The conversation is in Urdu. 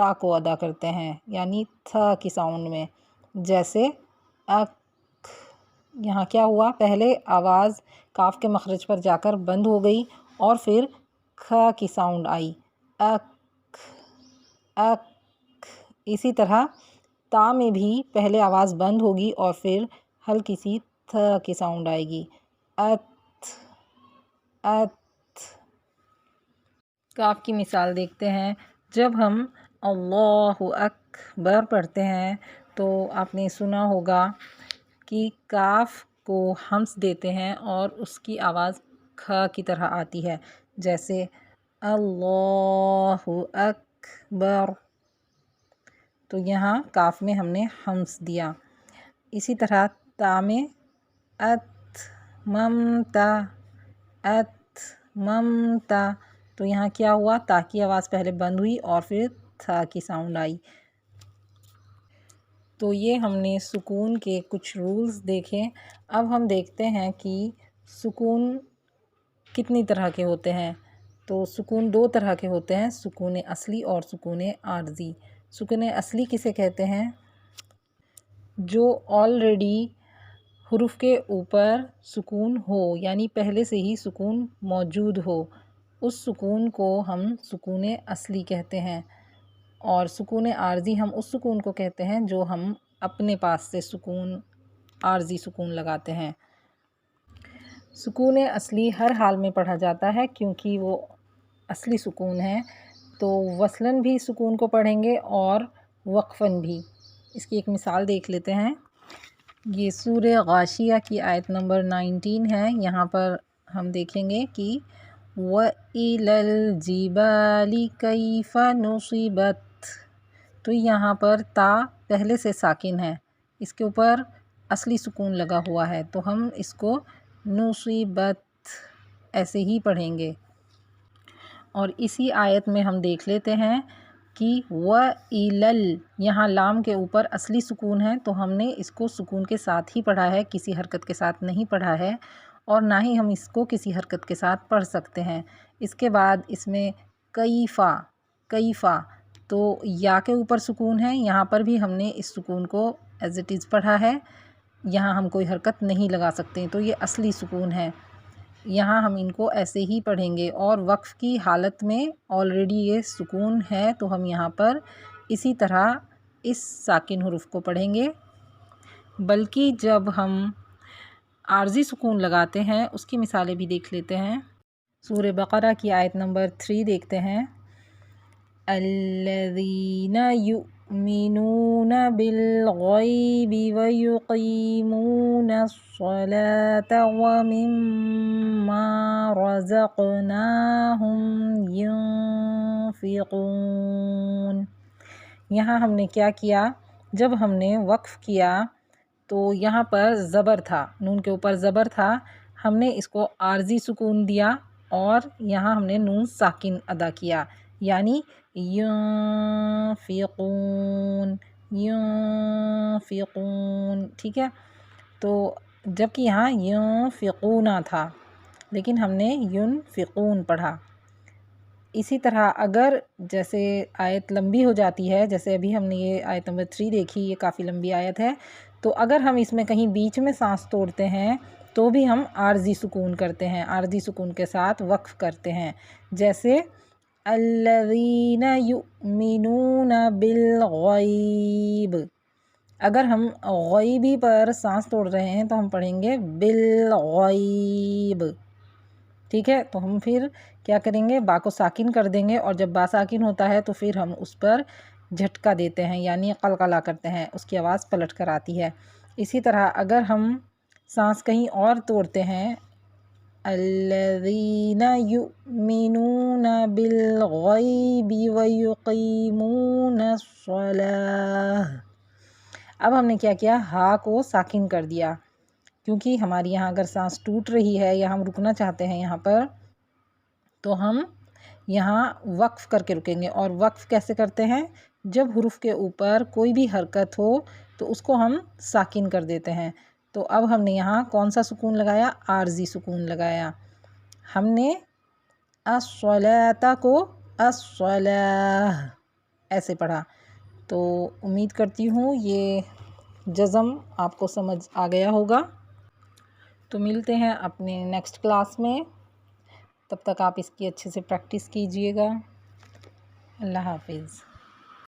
تا کو ادا کرتے ہیں یعنی تھا کی ساؤنڈ میں، جیسے اک۔ یہاں کیا ہوا، پہلے آواز کاف کے مخرج پر جا کر بند ہو گئی اور پھر کھا کی ساؤنڈ آئی، اک اک۔ اسی طرح تا میں بھی پہلے آواز بند ہوگی اور پھر ہلکی سی تھا کی ساؤنڈ آئے گی، ات ات۔ کاف کی مثال دیکھتے ہیں، جب ہم اللہ اکبر پڑھتے ہیں تو آپ نے سنا ہوگا کہ کاف کو ہمس دیتے ہیں اور اس کی آواز کھا کی طرح آتی ہے، جیسے اللہ اکبر، تو یہاں کاف میں ہم نے ہمس دیا۔ اسی طرح تا میں اتممتا اتممتا، تو یہاں کیا ہوا، تا کی آواز پہلے بند ہوئی اور پھر تھا کی ساؤنڈ آئی۔ تو یہ ہم نے سکون کے کچھ رولز دیکھے۔ اب ہم دیکھتے ہیں کہ سکون کتنی طرح کے ہوتے ہیں۔ تو سکون دو طرح کے ہوتے ہیں، سکون اصلی اور سکون عارضی۔ سکون اصلی کسے کہتے ہیں؟ جو آلریڈی حروف کے اوپر سکون ہو، یعنی پہلے سے ہی سکون موجود ہو، اس سکون کو ہم سکون اصلی کہتے ہیں۔ اور سکون عارضی ہم اس سکون کو کہتے ہیں جو ہم اپنے پاس سے سکون، عارضی سکون لگاتے ہیں۔ سکون اصلی ہر حال میں پڑھا جاتا ہے کیونکہ وہ اصلی سکون ہے، تو وصلاً بھی سکون کو پڑھیں گے اور وقفاً بھی۔ اس کی ایک مثال دیکھ لیتے ہیں۔ یہ سورہ غاشیہ کی آیت نمبر 19 ہے۔ یہاں پر ہم دیکھیں گے کہ وَإِلَى الْجِبَالِ كَيْفَ نُصِبَتْ، تو یہاں پر تا پہلے سے ساکن ہے، اس کے اوپر اصلی سکون لگا ہوا ہے، تو ہم اس کو نصیبت ایسے ہی پڑھیں گے۔ اور اسی آیت میں ہم دیکھ لیتے ہیں کہ وَإِلَل، یہاں لام کے اوپر اصلی سکون ہے تو ہم نے اس کو سکون کے ساتھ ہی پڑھا ہے، کسی حرکت کے ساتھ نہیں پڑھا ہے، اور نہ ہی ہم اس کو کسی حرکت کے ساتھ پڑھ سکتے ہیں۔ اس کے بعد اس میں کیفا کیفا، تو یا کے اوپر سکون ہے، یہاں پر بھی ہم نے اس سکون کو ایز اٹ از پڑھا ہے، یہاں ہم کوئی حرکت نہیں لگا سکتے، تو یہ اصلی سکون ہے، یہاں ہم ان کو ایسے ہی پڑھیں گے۔ اور وقف کی حالت میں آلریڈی یہ سکون ہے تو ہم یہاں پر اسی طرح اس ساکن حروف کو پڑھیں گے، بلکہ جب ہم عارضی سکون لگاتے ہیں اس کی مثالیں بھی دیکھ لیتے ہیں۔ سورہ بقرہ کی آیت نمبر 3 دیکھتے ہیں۔ الذین یؤمنون بالغیب ویقیمون الصلاة ومما رزقناہم ینفقون۔ یہاں ہم نے کیا کیا، جب ہم نے وقف کیا تو یہاں پر زبر تھا، نون کے اوپر زبر تھا، ہم نے اس کو عارضی سکون دیا اور یہاں ہم نے نون ساکن ادا کیا، یعنی ینفقون ینفقون، ٹھیک ہے۔ تو جب کہ یہاں ینفقون تھا لیکن ہم نے ینفقون پڑھا۔ اسی طرح اگر جیسے آیت لمبی ہو جاتی ہے، جیسے ابھی ہم نے یہ آیت نمبر 3 دیکھی، یہ کافی لمبی آیت ہے، تو اگر ہم اس میں کہیں بیچ میں سانس توڑتے ہیں تو بھی ہم عارضی سکون کرتے ہیں، عارضی سکون کے ساتھ وقف کرتے ہیں، جیسے الذین یؤمنون بالغیب۔ اگر ہم غیبی پر سانس توڑ رہے ہیں تو ہم پڑھیں گے بالغیب، ٹھیک ہے۔ تو ہم پھر کیا کریں گے، با کو ساکن کر دیں گے، اور جب با ساکن ہوتا ہے تو پھر ہم اس پر جھٹکا دیتے ہیں، یعنی قلقلہ کرتے ہیں، اس کی آواز پلٹ کر آتی ہے۔ اسی طرح اگر ہم سانس کہیں اور توڑتے ہیں، الذین یؤمنون بالغیب ویقیمون الصلاة، اب ہم نے کیا کیا، ہا کو ساکن کر دیا، کیونکہ ہماری یہاں اگر سانس ٹوٹ رہی ہے یا ہم رکنا چاہتے ہیں یہاں پر، تو ہم یہاں وقف کر کے رکیں گے۔ اور وقف کیسے کرتے ہیں، جب حروف کے اوپر کوئی بھی حرکت ہو تو اس کو ہم ساکن کر دیتے ہیں۔ تو اب ہم نے یہاں کون سا سکون لگایا، عارضی سکون لگایا، ہم نے الصلاة کو الصلاة، ایسے پڑھا۔ تو امید کرتی ہوں یہ جزم آپ کو سمجھ آ گیا ہوگا۔ تو ملتے ہیں اپنے نیکسٹ کلاس میں، تب تک آپ اس کی اچھے سے پریکٹس کیجئے گا۔ اللہ حافظ۔